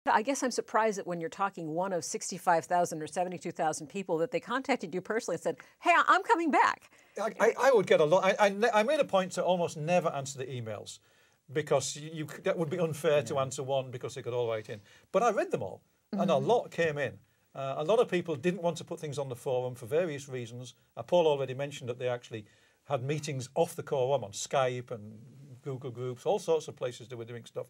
I guess I'm surprised that when you're talking one of 65,000 or 72,000 people that they contacted you personally and said, hey, I'm coming back. I would get a lot. I made a point to almost never answer the emails because that would be unfair to answer one because they got all right in. But I read them all, and a lot came in. A lot of people didn't want to put things on the forum for various reasons. Paul already mentioned that they actually had meetings off the forum on Skype and Google Groups, all sorts of places they were doing stuff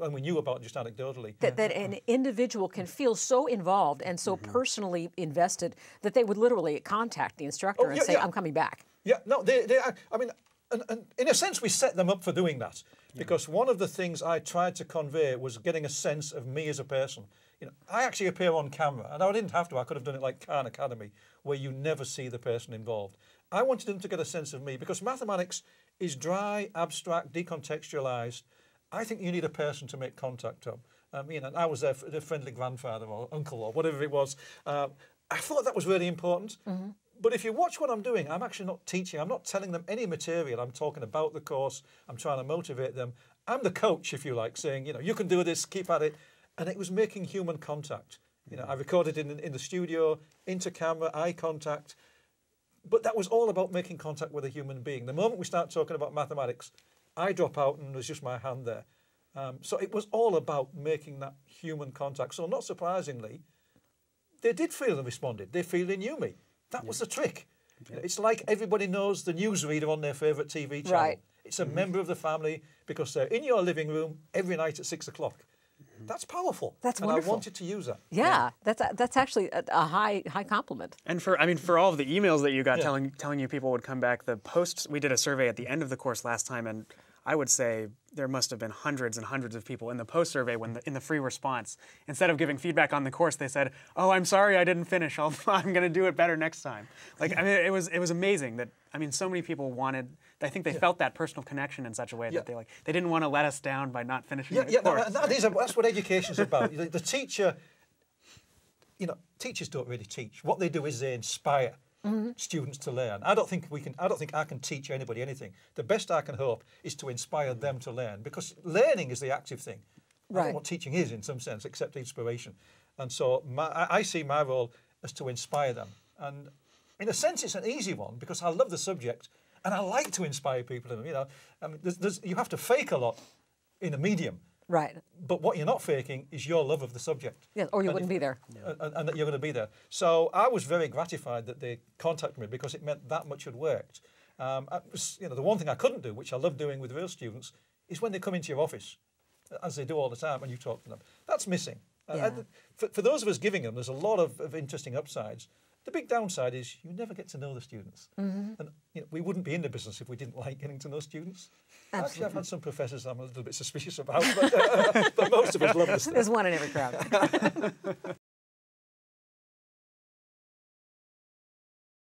and we knew about just anecdotally. That an individual can feel so involved and so personally invested that they would literally contact the instructor and say, I'm coming back. Yeah, no, they I mean, and in a sense, we set them up for doing that because one of the things I tried to convey was getting a sense of me as a person. You know, I actually appear on camera, and I didn't have to. I could have done it like Khan Academy, where you never see the person involved. I wanted them to get a sense of me because mathematics is dry, abstract, decontextualized. I think you need a person to make contact of. You know, I was their friendly grandfather or uncle or whatever it was. I thought that was really important. But if you watch what I'm doing, I'm actually not teaching. I'm not telling them any material. I'm talking about the course. I'm trying to motivate them. I'm the coach, if you like, saying, you know, you can do this, keep at it. And it was making human contact. You know, I recorded in the studio, into camera, eye contact. But that was all about making contact with a human being. The moment we start talking about mathematics, I drop out and there's just my hand there. So it was all about making that human contact. So not surprisingly, they did feel and responded. They feel they knew me. That was the trick. Yeah. It's like everybody knows the newsreader on their favourite TV channel. Right. It's a member of the family because they're in your living room every night at 6 o'clock. That's powerful. That's wonderful. I wanted to use that. Yeah. That's actually a high compliment. And for all of the emails that you got telling you people would come back, the posts, we did a survey at the end of the course last time, and I would say there must have been hundreds and hundreds of people in the post survey in the free response. Instead of giving feedback on the course, they said, "Oh, I'm sorry I didn't finish. I'm going to do it better next time." Like, I mean, it was amazing that, I mean, so many people wanted. I think they felt that personal connection in such a way that they didn't want to let us down by not finishing the course. That's what education's about. The teacher, you know, teachers don't really teach. What they do is they inspire students to learn. I don't think I can teach anybody anything. The best I can hope is to inspire them to learn, because learning is the active thing. I don't know what teaching is in some sense, except the inspiration. And so I see my role as to inspire them. And in a sense, it's an easy one because I love the subject and I like to inspire people. You know, I mean, you have to fake a lot in a medium. Right. But what you're not faking is your love of the subject. Yeah, or you wouldn't be there. And that you're going to be there. So I was very gratified that they contacted me because it meant that much had worked. You know, the one thing I couldn't do, which I love doing with real students, is when they come into your office, as they do all the time when you talk to them. That's missing. For those of us giving them, there's a lot of interesting upsides. The big downside is you never get to know the students. And you know, we wouldn't be in the business if we didn't like getting to know students. Absolutely. Actually, I've had some professors I'm a little bit suspicious about, but most of us love the stuff. There's one in every crowd.